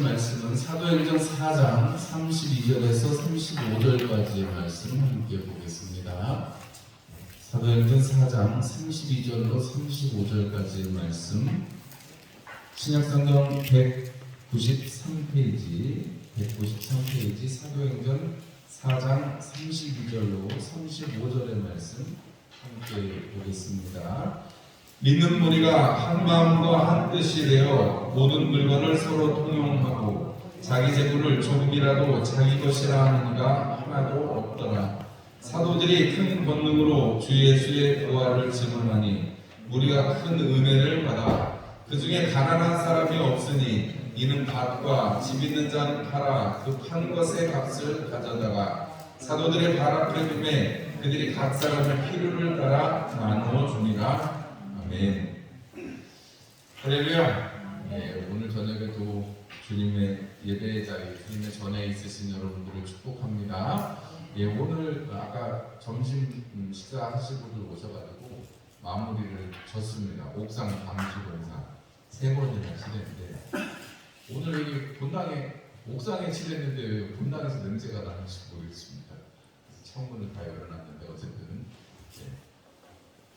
말씀은 사도행전 4장 32절에서 35절까지의 말씀 함께 보겠습니다. 사도행전 4장 32절로 35절까지의 말씀, 신약성경 193페이지 사도행전 4장 32절로 35절의 말씀 함께 보겠습니다. 믿는 무리가 한 마음과 한 뜻이 되어 모든 물건을 서로 통용하고 자기 재물을 조금이라도 자기 것이라 하는 이가 하나도 없더라. 사도들이 큰 권능으로 주 예수의 부활을 증언하니 무리가 큰 은혜를 받아 그 중에 가난한 사람이 없으니 이는 밭과 집 있는 자는 팔아 그 판 것의 값을 가져다가 사도들의 발 앞에 두매 그들이 각 사람의 필요를 따라 나누어 주니라. 아멘. 할렐루야. 오늘 저녁에도 주님의 예배의 자리, 주님의 전에 있으신 여러분들을 축복합니다. 오늘 아까 점심 식사하시고들 오셔가지고 마무리를 졌습니다. 옥상 방수 공사 3번이나 치렀는데 오늘 여기 본당에 옥상에 치렀는데 왜 본당에서 냄새가 나는지 모르겠습니다. 창문을 다 열어놨는데 어쨌든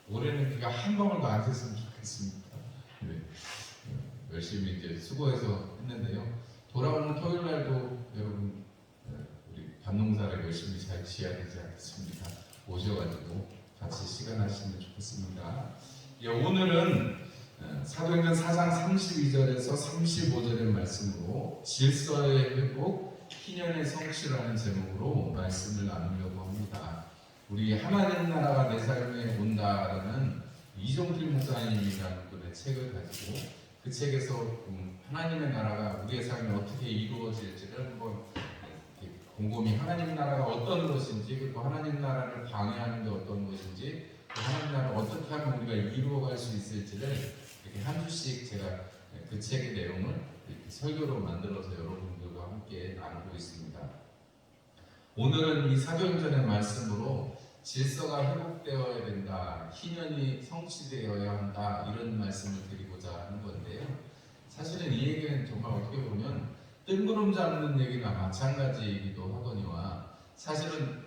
올해는 비가 한 방울도 안 샜으면 좋겠습니다. 열심히 이제 수고해서 했는데요. 돌아오는 토요일 날도 여러분 우리 밭농사를 열심히 잘 지어야 되지 않겠습니까? 오셔가지고 같이 시간 하시면 좋겠습니다. 오늘은 사도행전 4장 32절에서 35절의 말씀으로 질서의 회복, 희년의 성취라는 제목으로 말씀을 나누려고 합니다. 우리 하나님 나라가 내 삶에 온다라는 이종필 목사님이라는 분의 책을 가지고 그 책에서 하나님의 나라가 우리의 삶에 어떻게 이루어질지를 한번 곰곰이 하나님 나라가 어떤 것인지, 그리고 하나님 나라를 방해하는 게 어떤 것인지, 하나님 나라를 어떻게 하면 우리가 이루어갈 수 있을지를 이렇게 한 주씩 제가 그 책의 내용을 이렇게 설교로 만들어서 여러분들과 함께 나누고 있습니다. 오늘은 이 사도행전의 말씀으로 질서가 회복되어야 된다, 희년이 성취되어야 한다, 이런 말씀을 드리고자 하는 건데요. 사실은 이 얘기는 정말 어떻게 보면 뜬구름 잡는 얘기나 마찬가지이기도 하거니와, 사실은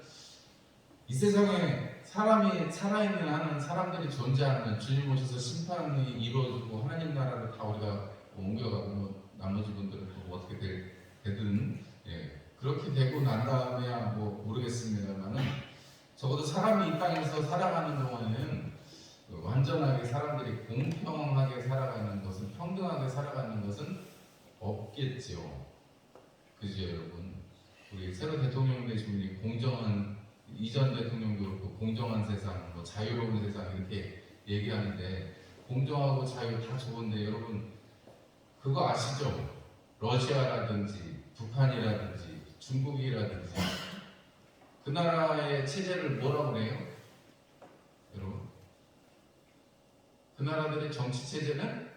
이 세상에 사람이 살아있는 한은, 사람들이 존재하는, 주님 오셔서 심판이 이루어지고 하나님 나라를 다 우리가 옮겨가고 나머지 분들은 또 어떻게 되든 그렇게 되고 난 다음에야 모르겠습니다만은, 적어도 사람이 이 땅에서 살아가는 동안에는 완전하게 사람들이 공평하게 살아가는 것은, 평등하게 살아가는 것은 없겠지요. 그죠 여러분? 우리 새로 대통령 되신 분이 공정한, 이전 대통령도 그렇고 공정한 세상, 자유로운 세상 이렇게 얘기하는데, 공정하고 자유 다 좋은데 여러분 그거 아시죠? 러시아라든지 북한이라든지 중국이라든지 그 나라의 체제를 뭐라고 그래요? 여러분, 그 나라들의 정치 체제는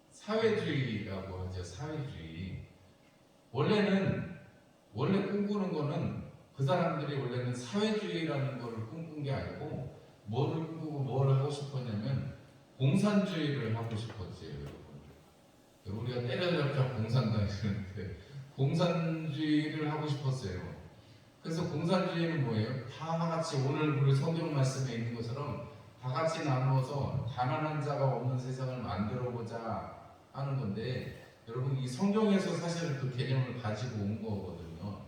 사회주의라고 하죠. 사회주의. 원래 꿈꾸는 거는, 그 사람들이 원래는 사회주의라는 걸 꿈꾼 게 아니고 뭐를 꿈꾸고 뭘 하고 싶었냐면 공산주의를 하고 싶었지. 여러분, 우리가 때려잡자 공산당이었는데 공산주의를 하고 싶었어요. 그래서 공산주의는 뭐예요? 다 같이, 오늘 우리 성경 말씀에 있는 것처럼 다 같이 나누어서 가난한 자가 없는 세상을 만들어보자 하는 건데, 여러분 이 성경에서 사실 그 개념을 가지고 온 거거든요.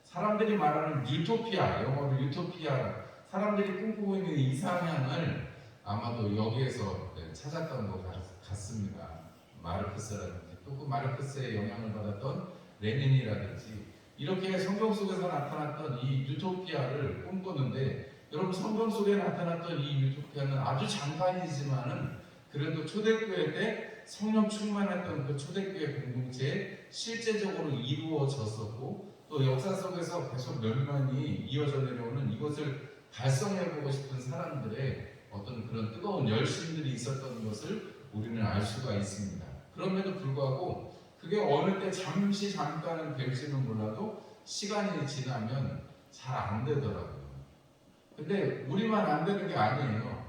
사람들이 말하는 유토피아, 영어로 유토피아, 사람들이 꿈꾸고 있는 이상향을 아마도 여기에서 찾았던 것 같습니다. 마르크스라든지 또 그 마르크스의 영향을 받았던 레닌이라든지, 이렇게 성경 속에서 나타났던 이 유토피아를 꿈꾸는데, 여러분 성경 속에 나타났던 이 유토피아는 아주 잠깐이지만은 그래도 초대교회 때 성령 충만했던 그 초대교회 공동체에 실제적으로 이루어졌었고, 또 역사 속에서 계속 멸망이 이어져 내려오는 이것을 달성해보고 싶은 사람들의 어떤 그런 뜨거운 열심들이 있었던 것을 우리는 알 수가 있습니다. 그럼에도 불구하고 그게 어느 때 잠깐은 될지는 몰라도 시간이 지나면 잘 안 되더라고요. 근데 우리만 안 되는 게 아니에요.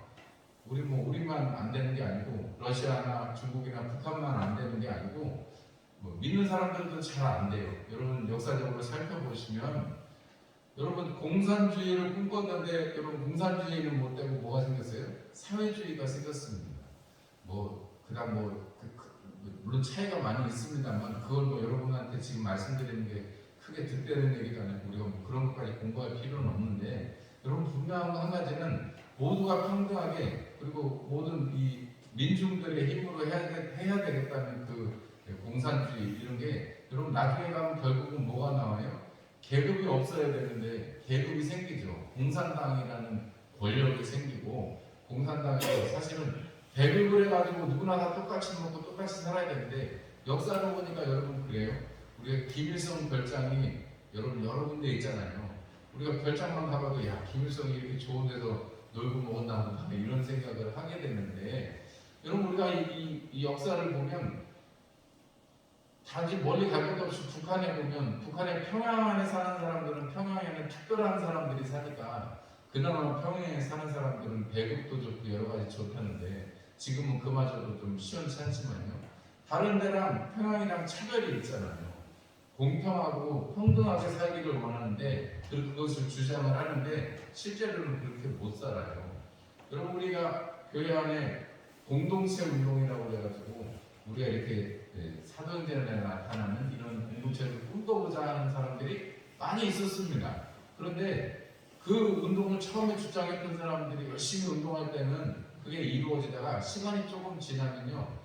우리만 안 되는 게 아니고, 러시아나 중국이나 북한만 안 되는 게 아니고, 뭐 믿는 사람들도 잘 안 돼요. 여러분 역사적으로 살펴보시면 여러분 공산주의를 꿈꿨는데 여러분 공산주의는 못 되고 뭐가 생겼어요? 사회주의가 생겼습니다. 뭐 그다음 물론 차이가 많이 있습니다만 그걸 뭐 여러분한테 지금 말씀드리는 게 크게 득되는 얘기가 아니고 우리가 뭐 그런 것까지 공부할 필요는 없는데 여러분 분명한 거 한 가지는 모두가 평등하게 그리고 모든 이 민중들의 힘으로 해야 되겠다는 그 공산주의 이런 게 여러분 나중에 가면 결국은 뭐가 나와요? 계급이 없어야 되는데 계급이 생기죠. 공산당이라는 권력이 생기고 공산당이 사실은 배급을 해가지고 누구나 다 똑같이 먹고 똑같이 살아야 되는데 역사를 보니까 여러분 그래요. 우리가 김일성 별장이 여러분 여러 군데 있잖아요. 우리가 별장만 가봐도 야 김일성이 이렇게 좋은 데서 놀고 먹었나 이런 생각을 하게 되는데 여러분 우리가 이 역사를 보면 단지 멀리 갈 것도 없이 북한에 보면 북한의 평양안에 사는 사람들은 평양에는 특별한 사람들이 사니까 그나마 평양에 사는 사람들은 배급도 좋고 여러 가지 좋다는데 지금은 그마저도 좀 시원찮지만요. 다른 데랑 평양이랑 차별이 있잖아요. 공평하고 평등하게 살기를 원하는데 그것을 주장을 하는데 실제로는 그렇게 못 살아요. 여러분 우리가 교회 안에 공동체 운동이라고 해가지고 우리가 이렇게 사도행전에 나타나는 이런 공동체를 꿈꿔보자 하는 사람들이 많이 있었습니다. 그런데 그 운동을 처음에 주장했던 사람들이 열심히 운동할 때는 그게 이루어지다가 시간이 조금 지나면요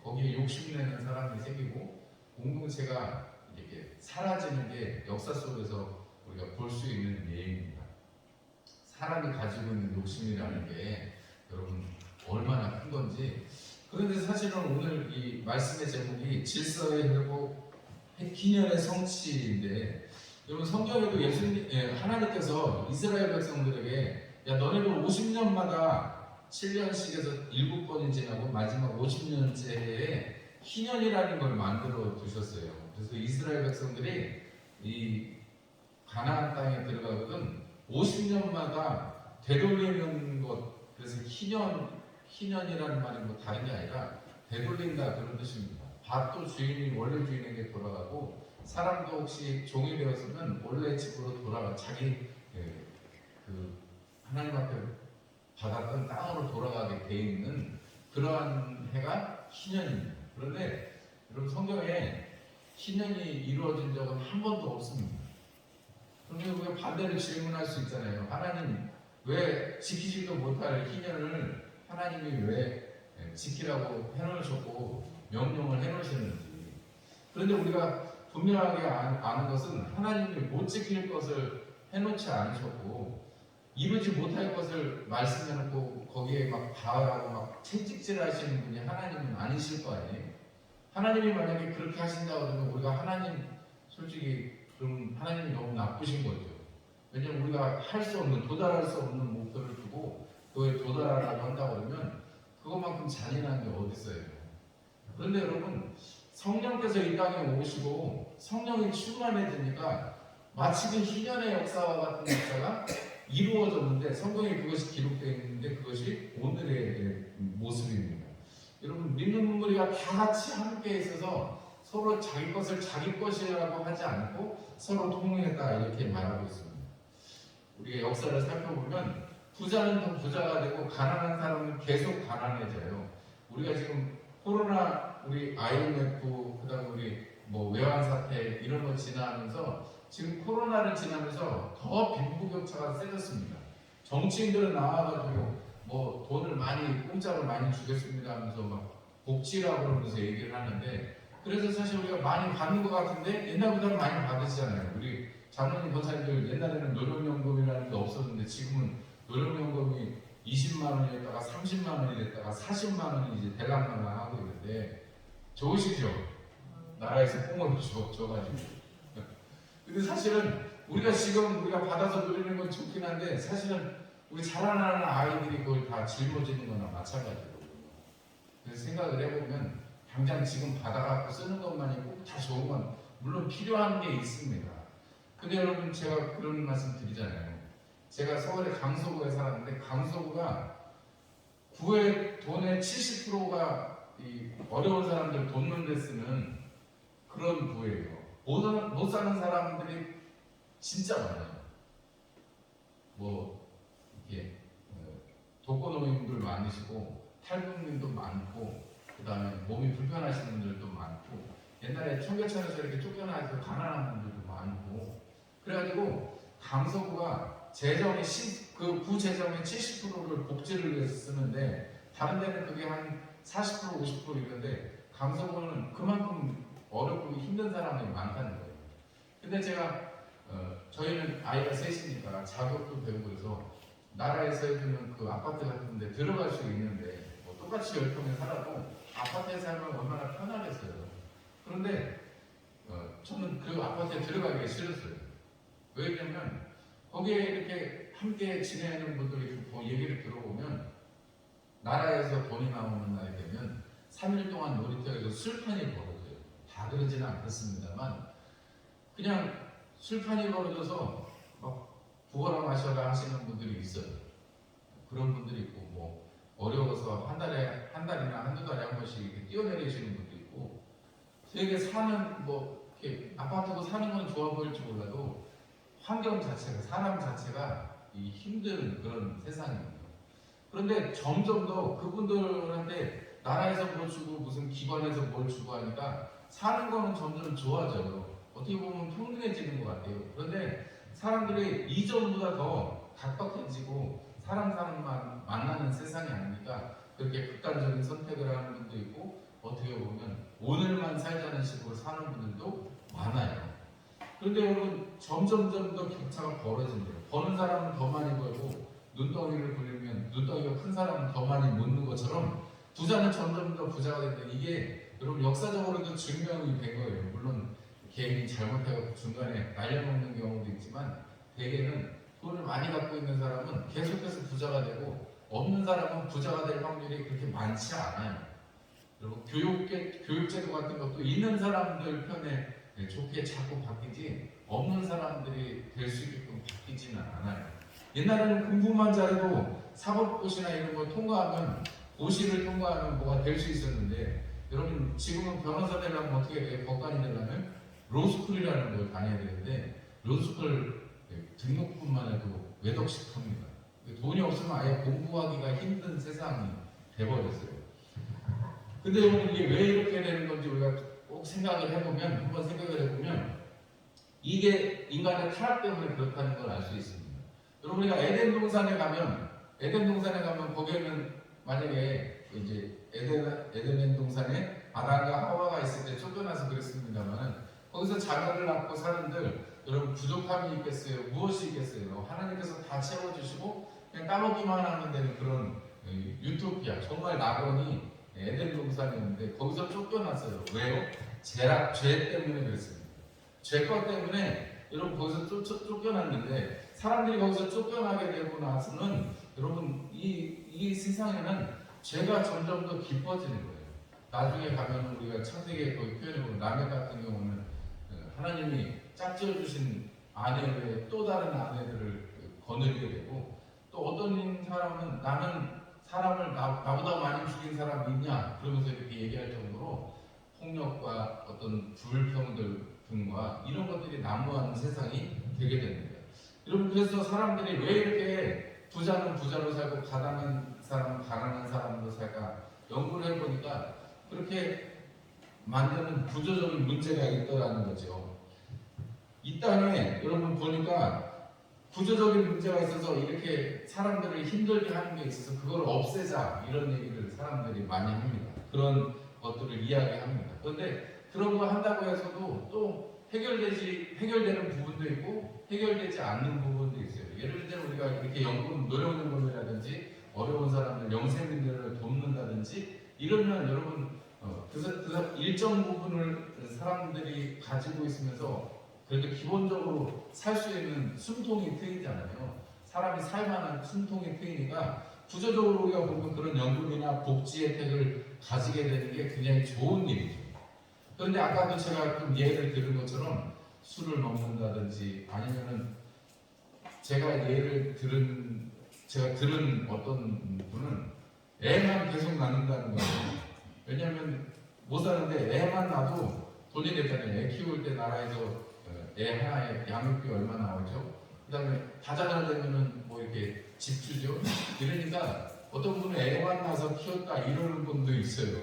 거기에 욕심내는 사람이 생기고 공동체가 이렇게 사라지는 게 역사 속에서 우리가 볼 수 있는 예입니다. 사람이 가지고 있는 욕심이라는 게 여러분 얼마나 큰 건지. 그런데 사실은 오늘 이 말씀의 제목이 질서의 회복, 희년의 성취인데 여러분 성경에도 하나님께서 이스라엘 백성들에게 야 너네들 50년마다 7년씩에서 7번이 지나고 마지막 50년째에 희년이라는 걸 만들어 두셨어요. 그래서 이스라엘 백성들이 이 가나안 땅에 들어가거든 50년마다 되돌리는 것, 그래서 희년이라는 말이 뭐 다른 게 아니라 되돌린다 그런 뜻입니다. 밭도 주인이 원래 주인에게 돌아가고 사람도 혹시 종이 되었으면 원래 집으로 돌아가 자기 그 하나님 앞에 받았던 땅으로 돌아가게 돼 있는 그러한 해가 희년입니다. 그런데 여러분 성경에 희년이 이루어진 적은 한 번도 없습니다. 그런데 우리가 반대로 질문할 수 있잖아요. 하나님 왜 지키지도 못할 희년을 하나님이 왜 지키라고 해놓으셨고 명령을 해놓으셨는지. 그런데 우리가 분명하게 아는 것은 하나님이 못 지킬 것을 해놓지 않으셨고 이루지 못할 것을 말씀해놓고 거기에 막 바하고 막 채찍질 하시는 분이 하나님은 아니실 거 아니에요. 하나님이 만약에 그렇게 하신다고 그러면 우리가 하나님 솔직히 그럼 하나님이 너무 나쁘신 거죠. 왜냐면 우리가 할 수 없는 도달할 수 없는 목표를 두고 그거에 도달하라고 한다고 그러면 그것만큼 잔인한 게 어디 있어요. 그런데 여러분 성령께서 이 땅에 오시고 성령이 충만해지니까 마치 그 희년의 역사와 같은 역사가 이루어졌는데 성경에 그것이 기록되어 있는데 그것이 오늘의 모습입니다. 여러분 믿는 우리가 다 같이 함께 있어서 서로 자기 것을 자기 것이라고 하지 않고 서로 통일했다 이렇게 말하고 있습니다. 우리가 역사를 살펴보면 부자는 더 부자가 되고 가난한 사람은 계속 가난해져요. 우리가 지금 코로나, 우리 IMF, 그다음 우리 뭐 외환 사태 이런 거 지나면서 지금 코로나를 지나면서 더 빈부격차가 세졌습니다. 정치인들은 나와가지고 뭐 돈을 많이 공짜로 많이 주겠습니다 하면서 막 복지라고 그러면서 얘기를 하는데 그래서 사실 우리가 많이 받는 것 같은데 옛날보다는 많이 받으시잖아요. 우리 장로님 권사님들 옛날에는 노령연금이라는 게 없었는데 지금은 노령연금이 20만 원이었다가 30만 원이 됐다가 40만 원이 이제 대강마하고 있는데 좋으시죠? 나라에서 뽕을 줘가지고. 근데 사실은 우리가 지금 우리가 받아서 누리는 건 좋긴 한데 사실은 우리 자라나는 아이들이 그걸 다 짊어지는 거나 마찬가지거든요. 그래서 생각을 해보면 당장 지금 받아갖고 쓰는 것만이 꼭 다 좋은 건 물론 필요한 게 있습니다. 근데 여러분 제가 그런 말씀 드리잖아요. 제가 서울의 강서구에 살았는데 강서구가 구의 돈의 70%가 이 어려운 사람들 돕는 데 쓰는 그런 부예요. 못 사는 사람들이 진짜 많아요. 뭐 이게 독거노인들 많으시고 탈북민도 많고 그다음에 몸이 불편하신 분들도 많고 옛날에 청계천에서 이렇게 쫓겨나서 가난한 분들도 많고 그래가지고 강서구가 재정이 그 구재정의 70%를 복지를 위해서 쓰는데 다른 데는 그게 한 40% 50% 이런데 강서구는 그만큼 어렵고 힘든 사람이 많다는 거예요. 근데 제가 저희는 아이가 셋이니까 자격도 배우고 그래서 나라에서 해주는 그 아파트 같은 데 들어갈 수 있는데 뭐 똑같이 10평에 살아도 아파트에 살면 얼마나 편하겠어요. 그런데 저는 그 아파트에 들어가기가 싫었어요. 왜냐면 거기에 이렇게 함께 지내는 분들이 얘기를 들어보면 나라에서 돈이 나오는 날이 되면 3일 동안 놀이터에서 술판이 벌어져요. 다 그러지는 않겠습니다만 그냥 술판이 벌어져서 막 부어라 마셔라 하시는 분들이 있어요. 그런 분들이 있고 뭐 어려워서 한 달이나 한두 달에 한 번씩 이렇게 뛰어내리시는 분도 있고 되게 사는 뭐 이렇게 아파트고 사는 건 좋아 보일지 몰라도 환경 자체가 사람 자체가 이 힘든 그런 세상입니다. 그런데 점점 더 그분들한테 나라에서 뭘 주고 무슨 기관에서 뭘 주고 하니까 사는 거는 점점 좋아져요. 어떻게 보면 평등해지는 것 같아요. 그런데 사람들이 이전보다 더 각박해지고 사람만 만나는 세상이 아니니까 그렇게 극단적인 선택을 하는 분도 있고 어떻게 보면 오늘만 살자는 식으로 사는 분들도 많아요. 그런데 여러분 점점 더 격차가 벌어진대요. 버는 사람은 더 많이 벌고 눈덩이를 굴리면 눈덩이가 큰 사람은 더 많이 묻는 것처럼 부자는 점점 더 부자가 된다. 이게 여러분 역사적으로도 증명이 된 거예요. 물론 개인이 잘못해서 중간에 날려먹는 경우도 있지만 대개는 돈을 많이 갖고 있는 사람은 계속해서 부자가 되고 없는 사람은 부자가 될 확률이 그렇게 많지 않아요. 그리고 교육제도 같은 것도 있는 사람들 편에 좋게 자꾸 바뀌지 없는 사람들이 될 수 있게끔 바뀌지는 않아요. 옛날에는 공부만 잘해도 사법고시나 이런 걸 통과하면 고시를 통과하면 뭐가 될 수 있었는데 여러분 지금은 변호사 되려면 어떻게 돼요? 법관이 되려면 로스쿨이라는 걸 다녀야 되는데 로스쿨 등록금만 해도 몇 억씩 합니다. 돈이 없으면 아예 공부하기가 힘든 세상이 돼버렸어요. 근데 여러분 이게 왜 이렇게 되는 건지 우리가 꼭 생각을 해보면 한번 생각을 해보면 이게 인간의 타락 때문에 그렇다는 걸 알 수 있습니다. 여러분 우리가 에덴 동산에 가면 거기에는 만약에 이제 에덴 동산에 아담과 하와가 있을 때 쫓겨나서 그랬습니다만 거기서 자녀를 낳고 사는들 여러분 부족함이 있겠어요? 무엇이 있겠어요? 하나님께서 다 채워주시고 그냥 따먹기만 하면 되는 그런 유토피아 정말 낙원이 에덴 동산이었는데 거기서 쫓겨났어요. 왜요? 죄 때문에 그랬습니다. 죄것 때문에 여러분 거기서 쫓겨났는데 사람들이 거기서 쫓겨나게 되고 나서는 여러분 이 세상에는 죄가 점점 더 깊어지는 거예요. 나중에 가면 우리가 창세기에 거기 표현해보면 라멕 같은 경우는 하나님이 짝지어 주신 아내 외에 또 다른 아내들을 거느리게 되고 또 어떤 사람은 나는 사람을 나보다 많이 죽인 사람이 있냐 그러면서 이렇게 얘기할 정도로 폭력과 어떤 불평들 등과 이런 것들이 난무하는 세상이 되게 됩니다. 여러분 그래서 사람들이 왜 이렇게 부자는 부자로 살고 가난한 사람은 가난한 사람으로 살까 연구를 해보니까 그렇게 만드는 구조적인 문제가 있더라는 거죠. 이 땅에 여러분 보니까 구조적인 문제가 있어서 이렇게 사람들을 힘들게 하는 게 있어서 그걸 없애자 이런 얘기를 사람들이 많이 합니다. 그런 것들을 이야기합니다. 그런데 그런 거 한다고 해서도 또 해결되는 부분도 있고 해결되지 않는 부분도 있어요. 예를 들면 우리가 이렇게 노령연금이라든지 어려운 사람들 영세민들을 돕는다든지 이러면 여러분 그 일정 부분을 사람들이 가지고 있으면서 그래도 기본적으로 살 수 있는 숨통이 트이잖아요. 사람이 살만한 숨통이 트이니까 구조적으로 우리가 보면 그런 연금이나 복지 혜택을 가지게 되는 게 굉장히 좋은 일이죠. 그런데 아까도 제가 좀 예를 들은 것처럼 술을 먹는다든지 아니면은 제가 들은 어떤 분은 애만 계속 낳는다는 거예요. 왜냐하면 못 사는데 애만 낳아도 돈이 됐잖아요. 애 키울 때 나라에서 애 하나에 양육비 얼마 나오죠? 그 다음에 다자가 되면은 뭐 이렇게 집 주죠? 이러니까 어떤 분은 애만 낳아서 키웠다 이러는 분도 있어요.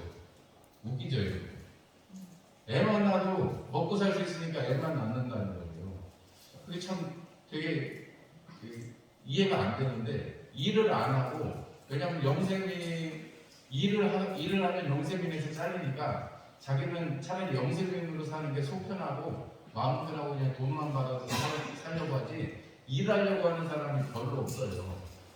웃기죠, 이거. 애만 낳아도 먹고 살 수 있으니까 애만 낳는다는 거예요. 그게 참 되게 이해가 안 되는데, 일을 안 하고, 왜냐면 영세민, 일을 하면 영세민에서 잘리니까 자기는 차라리 영세민으로 사는 게 속편하고 마음 편하고 그냥 돈만 받아서 살려고 하지, 일하려고 하는 사람이 별로 없어요.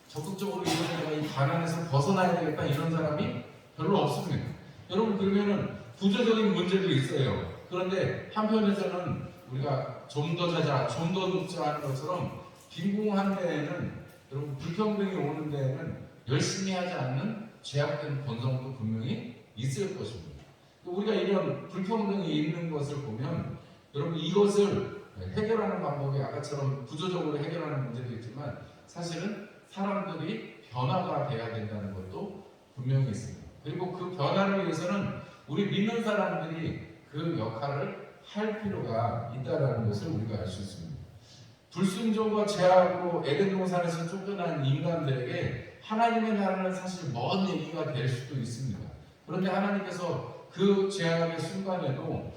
적극적으로 내가 이 가난에서 벗어나야 되겠다 이런 사람이 별로 없습니다. 여러분, 그러면은 구조적인 문제도 있어요. 그런데 한편에서는 우리가 좀 더 자자, 좀 더 눕자 하는 것처럼 빈궁한 데에는, 여러분, 불평등이 오는 데에는 열심히 하지 않는 죄악된 본성도 분명히 있을 것입니다. 우리가 이런 불평등이 있는 것을 보면, 여러분, 이것을 해결하는 방법이 아까처럼 구조적으로 해결하는 문제도 있지만 사실은 사람들이 변화가 돼야 된다는 것도 분명히 있습니다. 그리고 그 변화를 위해서는 우리 믿는 사람들이 그 역할을 할 필요가 있다는 것을 우리가 알 수 있습니다. 불순종과 죄악으로 에덴 동산에서 쫓겨난 인간들에게 하나님의 나라는 사실 먼 얘기가 될 수도 있습니다. 그런데 하나님께서 그 죄악의 순간에도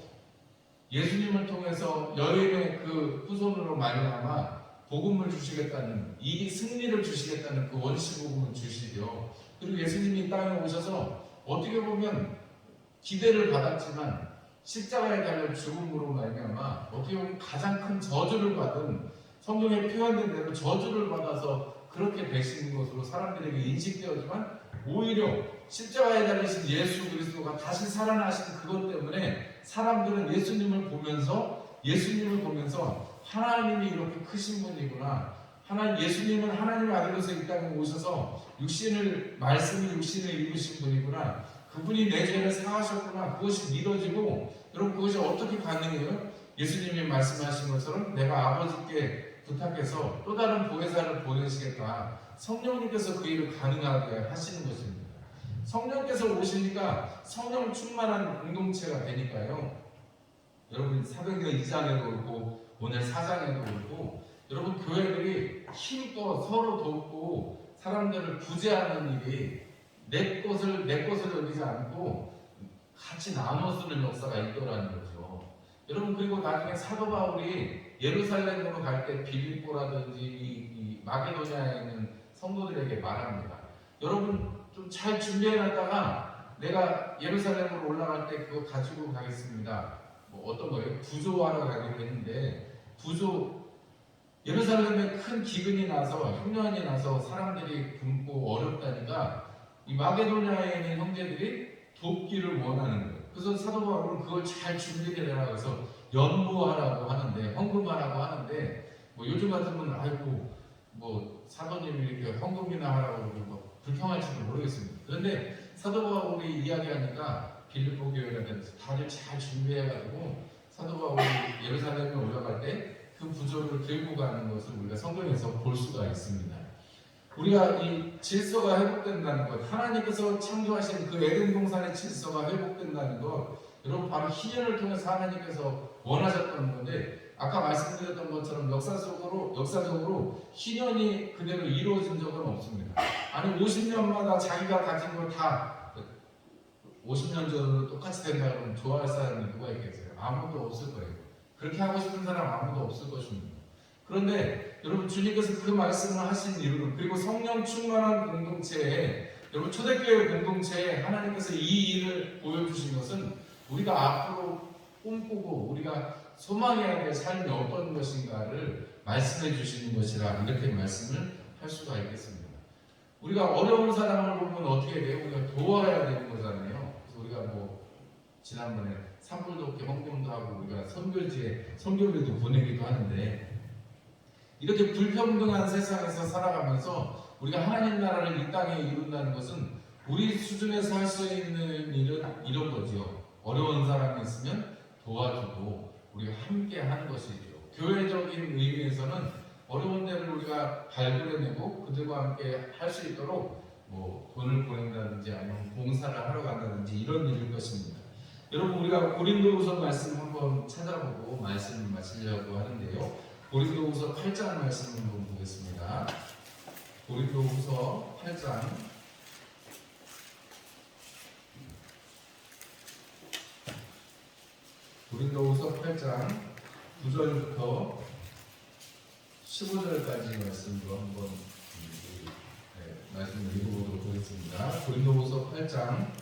예수님을 통해서 여인의 그 후손으로 말미암아 복음을 주시겠다는, 이 승리를 주시겠다는 그 원시 복음을 주시죠. 그리고 예수님이 땅에 오셔서 어떻게 보면 기대를 받았지만 십자가에 달려 죽음으로 말미암아 어떻게 보면 가장 큰 저주를 받은, 성경에 표현된 대로 저주를 받아서 그렇게 되신 것으로 사람들에게 인식되었지만, 오히려 십자가에 달리신 예수 그리스도가 다시 살아나신 그것 때문에 사람들은 예수님을 보면서 하나님이 이렇게 크신 분이구나, 예수님은 하나님의 아들로서 이 땅에 오셔서 말씀이 육신을 입으신 분이구나, 그분이 내 죄를 사하셨구나, 그것이 믿어지고, 여러분, 그것이 어떻게 가능해요? 예수님이 말씀하신 것처럼 내가 아버지께 부탁해서 또 다른 보혜사를 보내시겠다, 성령님께서 그 일을 가능하게 하시는 것입니다. 성령께서 오시니까 성령 충만한 공동체가 되니까요. 여러분, 사도행전 2장에도 그렇고 오늘 4장에도 그렇고, 여러분, 교회들이 힘껏 서로 돕고 사람들을 구제하는 일이 내 것을 여기지 않고 같이 나눠 쓰는 역사가 있더라는 거죠. 여러분, 그리고 나중에 사도 바울이 예루살렘으로 갈 때 빌립보라든지 이 마게도냐에 있는 성도들에게 말합니다. 여러분, 좀 잘 준비해놨다가 내가 예루살렘으로 올라갈 때 그거 가지고 가겠습니다. 뭐 어떤 거예요? 부조하러 가기로 했는데, 예루살렘에 큰 기근이 나서, 흉년이 나서 사람들이 굶고 어렵다니까 이 마게도냐에 있는 형제들이 돕기를 원하는 거예요. 그래서 사도 바울은 그걸 잘 준비해라 그래서 연보하라고 하는데, 헌금하라고 하는데, 뭐 요즘 같으면 아이고 뭐 사도님이 이렇게 헌금이나 하라고 그러고 뭐 불평할지도 모르겠습니다. 그런데 사도 바울이 이야기하니까 빌립보 교회라든지 다들 잘 준비해가지고 사도 바울이 예루살렘에 올라갈 때 그 부조를 들고 가는 것을 우리가 성경에서 볼 수가 있습니다. 우리가 이 질서가 회복된다는 것, 하나님께서 창조하신 그 에덴 동산의 질서가 회복된다는 것, 여러분, 바로 희년을 통해서 하나님께서 원하셨던 건데, 아까 말씀드렸던 것처럼 역사적으로 희년이 그대로 이루어진 적은 없습니다. 아니, 50년마다 자기가 가진 걸 다 50년 전으로 똑같이 된다 그러면 좋아할 사람이 누가 있겠어요? 아무도 없을 거예요. 그렇게 하고 싶은 사람 아무도 없을 것입니다. 그런데 여러분, 주님께서 그 말씀을 하신 이유는, 그리고 성령 충만한 공동체에, 여러분, 초대교회 공동체에 하나님께서 이 일을 보여주신 것은 우리가 앞으로 꿈꾸고 우리가 소망해야 될 삶이 어떤 것인가를 말씀해 주시는 것이라, 이렇게 말씀을 할 수가 있겠습니다. 우리가 어려운 사람을 보면 어떻게 돼요? 우리가 도와야 되는 거잖아요. 그래서 우리가 뭐 지난번에 산불돕기 헌금도 하고 우리가 선교비도 보내기도 하는데, 이렇게 불평등한 세상에서 살아가면서 우리가 하나님 나라를 이 땅에 이룬다는 것은 우리 수준에서 할 수 있는 일은 이런 거죠. 어려운 사람이 있으면 도와주고 우리가 함께 하는 것이죠. 교회적인 의미에서는 어려운 데를 우리가 발굴해내고 그들과 함께 할 수 있도록 뭐 돈을 보낸다든지 아니면 봉사를 하러 간다든지 이런 일일 것입니다. 여러분 우리가 고린도후서 말씀 한번 찾아보고 말씀을 마치려고 하는데요. 고린도후서 8장 말씀 한번 보겠습니다. 고린도후서 8장 고린도후서 8장 9절부터 15절까지 말씀으로 한번 말씀을 읽어보도록 하겠습니다. 고린도후서 8장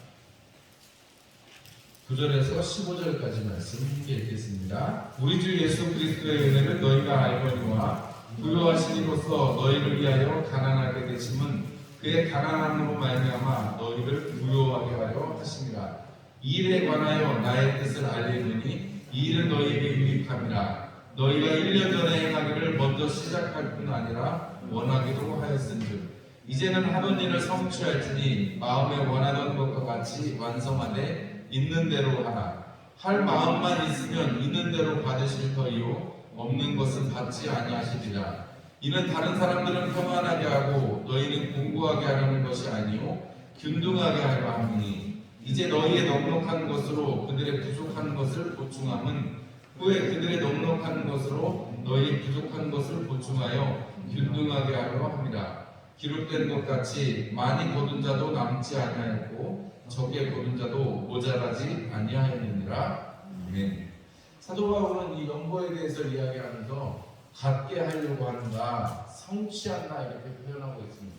9절에서 15절까지 말씀 함께 읽겠습니다. 우리 주 예수 그리스도의 은혜를 너희가 알거니와 부요하신 이로써 너희를 위하여 가난하게 되심은 그의 가난함으로 말미암아 너희를 부요하게 하려 하심이라. 이 일에 관하여 나의 뜻을 알리노니 이 일은 너희에게 유익함이라. 너희가 1년 전에 행하기를 먼저 시작할 뿐 아니라 원하기도 하였은즉 이제는 하던 일을 성취할지니 마음에 원하던 것과 같이 완성하되 있는 대로 하라. 할 마음만 있으면 있는 대로 받으실 터이요 없는 것은 받지 아니하시리라. 이는 다른 사람들은 평안하게 하고 너희는 공고하게 하려는 것이 아니요 균등하게 하려 함이니 이제 너희의 넉넉한 것으로 그들의 부족한 것을 보충함은 후에 그들의 넉넉한 것으로 너희의 부족한 것을 보충하여 균등하게 하려 합니다. 기록된 것 같이 많이 거둔 자도 남지 아니하였고 적게 거둔 자도 모자라지 아니하였느니라. 아멘. 사도 바울은 이 연보에 대해서 이야기하면서 갖게 하려고 한다, 성취한다 이렇게 표현하고 있습니다.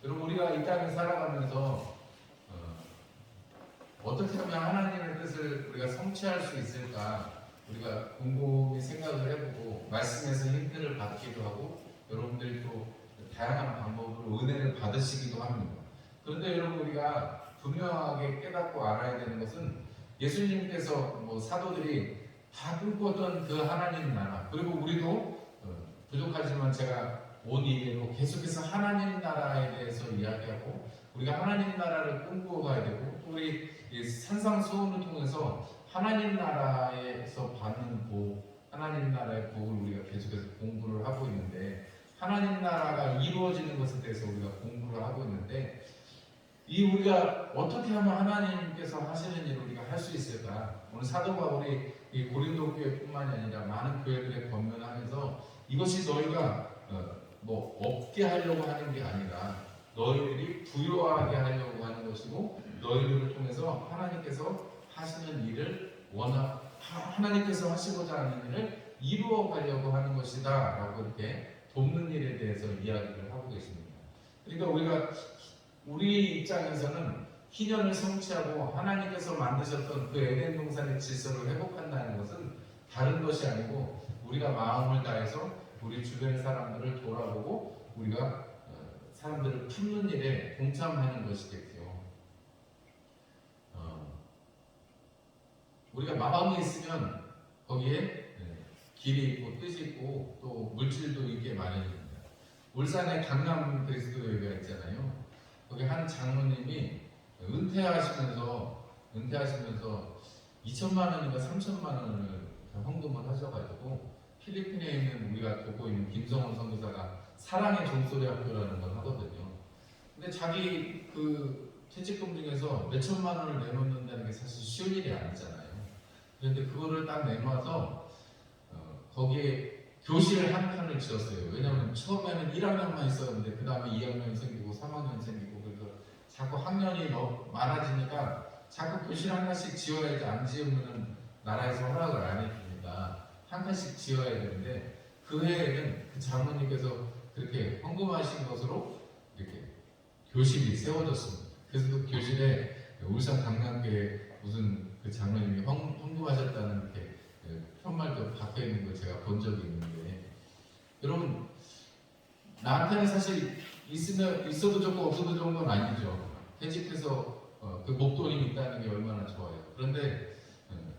여러분 우리가 이 땅에 살아가면서 어떻게 하면 하나님의 뜻을 우리가 성취할 수 있을까 우리가 곰곰이 생각을 해보고 말씀에서 힌트를 받기도 하고 여러분들이 또 다양한 방법으로 은혜를 받으시기도 합니다. 그런데 여러분 우리가 분명하게 깨닫고 알아야 되는 것은 예수님께서 사도들이 다 꿈꿨던 그 하나님 나라, 그리고 우리도 부족하지만 제가 온 이대로 계속해서 하나님 나라에 대해서 이야기하고 우리가 하나님 나라를 꿈꾸어가야 되고 또 우리 산상수훈을 통해서 하나님 나라에서 받는 복, 하나님 나라의 복을 우리가 계속해서 공부를 하고 있는데 하나님 나라가 이루어지는 것에 대해서 우리가 공부를 하고 있는데 이 우리가 어떻게 하면 하나님께서 하시는 일을 우리가 할 수 있을까? 오늘 사도 바울이 이 고린도 교회뿐만이 아니라 많은 교회들에 권면하면서 이것이 너희가 없게 하려고 하는 게 아니라 너희들이 부요하게 하려고 하는 것이고 너희들을 통해서 하나님께서 하시는 일을 하나님께서 하시고자 하는 일을 이루어 가려고 하는 것이다 라고 이렇게 돕는 일에 대해서 이야기를 하고 계십니다. 그러니까 우리 입장에서는 희년을 성취하고 하나님께서 만드셨던 그 에덴 동산의 질서를 회복한다는 것은 다른 것이 아니고 우리가 마음을 다해서 우리 주변의 사람들을 돌아보고 우리가 사람들을 품는 일에 동참하는 것이겠죠. 우리가 마음이 있으면 거기에 길이 있고 뜻이 있고 또 물질도 있게 마련입니다. 울산에 강남 그리스도교회가 있잖아요. 거기 한 장로님이 은퇴하시면서 2천만 원인가 3천만 원을 헌금을 하셔가지고 필리핀에 있는 우리가 보고 있는 김성원 선교사가 사랑의 종소리 학교라는 걸 하거든요. 근데 자기 그 퇴직금 중에서 몇 천만 원을 내놓는다는 게 사실 쉬운 일이 아니잖아요. 그런데 그거를 딱 내놔서 거기에 교실을 한 칸을 지었어요. 왜냐하면 처음에는 1학년만 있었는데 그 다음에 2학년이 생기고 3학년이 생기고 그래서 자꾸 학년이 너무 많아지니까 자꾸 교실 한 칸씩 지어야지 안 지으면 나라에서 허락을 안 해줍니다. 한 칸씩 지어야 되는데 그 해에는 그 장로님께서 그렇게 헌금하신 것으로 이렇게 교실이 세워졌습니다. 그래서 그 교실에 울산 강남교회 무슨 그 장로님이 헌금하셨다는 이렇게 편말도 박혀 있는 걸 제가 본 적이 있는데 여러분 나한테는 사실 있어도 좋고 없어도 좋은 건 아니죠. 퇴직해서 그 목돈이 있다는 게 얼마나 좋아요. 그런데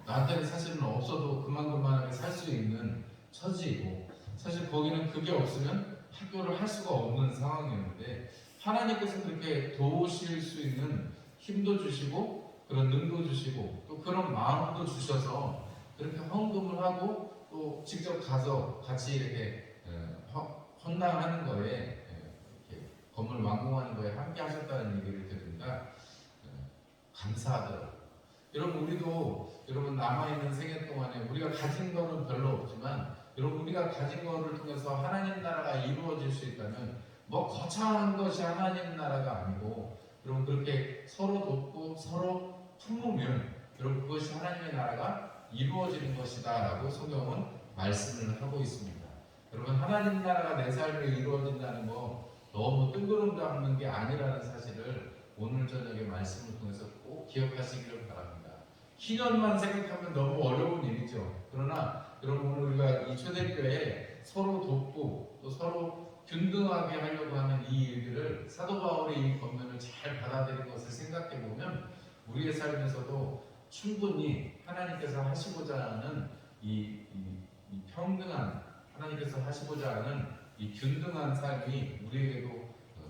나한테는 사실은 없어도 그만큼만하게 살 수 있는 처지이고 사실 거기는 그게 없으면 학교를 할 수가 없는 상황이었는데 하나님께서 그렇게 도우실 수 있는 힘도 주시고 그런 능도 주시고 또 그런 마음도 주셔서 그렇게 헌금을 하고 또 직접 가서 같이 이렇게 헌당하는 거에 이렇게 건물 완공하는 거에 함께 하셨다는 얘기를 들으니까 감사하더라고요. 여러분 우리도 여러분 남아있는 생애 동안에 우리가 가진 거는 별로 없지만 여러분 우리가 가진 거를 통해서 하나님 나라가 이루어질 수 있다면 뭐 거창한 것이 하나님 나라가 아니고 여러분 그렇게 서로 돕고 서로 품으면 여러분 그것이 하나님의 나라가 이루어지는 것이다 라고 성경은 말씀을 하고 있습니다. 여러분 하나님 나라가 내 삶에 이루어진다는 거 너무 뜬구름 잡는 게 아니라는 사실을 오늘 저녁에 말씀을 통해서 꼭 기억하시기를 바랍니다. 희년만 생각하면 너무 어려운 일이죠. 그러나 여러분 오늘 우리가 이 초대교회에 서로 돕고 또 서로 균등하게 하려고 하는 이 일들을 사도 바울의 이 권면을 잘 받아들인 것을 생각해 보면 우리의 삶에서도 충분히 하나님께서 하시고자 하는 이 평등한 하나님께서 하시고자 하는 이 균등한 삶이 우리에게도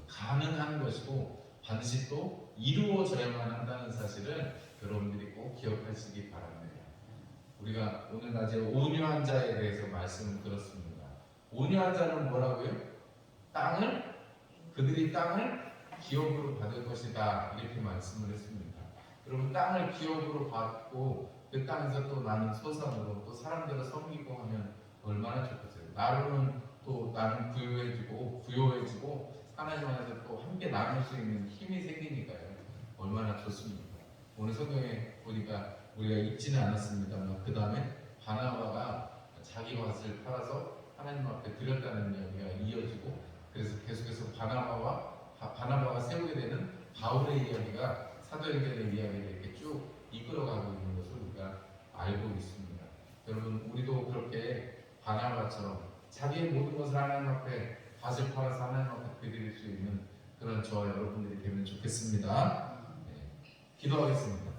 가능한 것이고 반드시 또 이루어져야만 한다는 사실을 여러분들이 꼭 기억하시기 바랍니다. 우리가 오늘 낮에 온유한 자에 대해서 말씀을 들었습니다. 온유한 자는 뭐라고요? 그들이 땅을 기업으로 받을 것이다 이렇게 말씀을 했습니다. 여러분 땅을 기업으로 받고 그 땅에서 또 나는 소산으로 또 사람들을 섬기고 하면 얼마나 좋겠어요. 나로는 또 나는 부요해지고 하나님 안에서 또 함께 나눌 수 있는 힘이 생기니까요. 얼마나 좋습니까? 오늘 성경에 보니까 우리가 읽지는 않았습니다만 그 다음에 바나바가 자기 밭을 팔아서 하나님 앞에 드렸다는 이야기가 이어지고 그래서 계속해서 바나바가 세우게 되는 바울의 이야기가 사도행전의 이야기를 이렇게 쭉 이끌어가고 있는 것을 우리가 알고 있습니다. 여러분 우리도 그렇게 바나바처럼 자기의 모든 것을 하나님 앞에 밭을 팔아서 하나님 앞에 드릴 수 있는 그런 저와 여러분들이 되면 좋겠습니다. 네, 기도하겠습니다.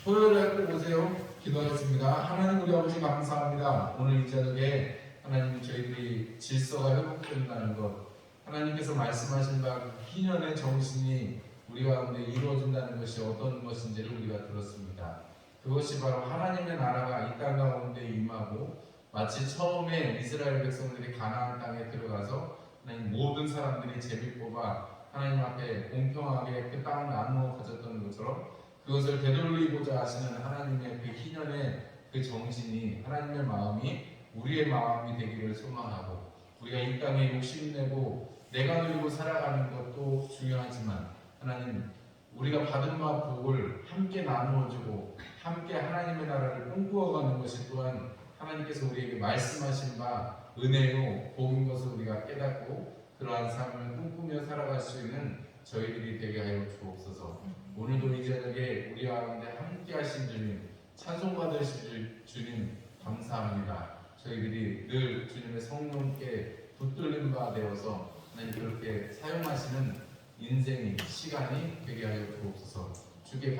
토요일에 꼭 오세요. 기도하겠습니다. 하나님 우리 아버지 감사합니다. 오늘 이 저녁에 하나님 저희들이 질서가 회복된다는 것 하나님께서 말씀하신 바 희년의 정신이 우리 가운데 이루어진다는 것이 어떤 것인지를 우리가 들었습니다. 그것이 바로 하나님의 나라가 이 땅 가운데 임하고 마치 처음에 이스라엘 백성들이 가나안 땅에 들어가서 하나님 모든 사람들이 제비 뽑아 하나님 앞에 공평하게 그 땅을 나누어 가졌던 것처럼 그것을 되돌리고자 하시는 하나님의 그 희년의 그 정신이 하나님의 마음이 우리의 마음이 되기를 소망하고 우리가 이 땅에 욕심내고 내가 누리고 살아가는 것도 중요하지만 하나님 우리가 받은 바 복을 함께 나누어주고 함께 하나님의 나라를 꿈꾸어가는 것이 또한 하나님께서 우리에게 말씀하신 바 은혜요 복인 것을 우리가 깨닫고 그러한 삶을 꿈꾸며 살아갈 수 있는 저희들이 되게 하여 주옵소서. 오늘도 이 저녁에 우리 가운데 함께 하신 주님 찬송받으실 주님 감사합니다. 저희들이 늘 주님의 성령께 붙들린 바 되어서 하나님 그렇게 사용하시는 인생이 시간이 되게 하여 주옵소서. 주께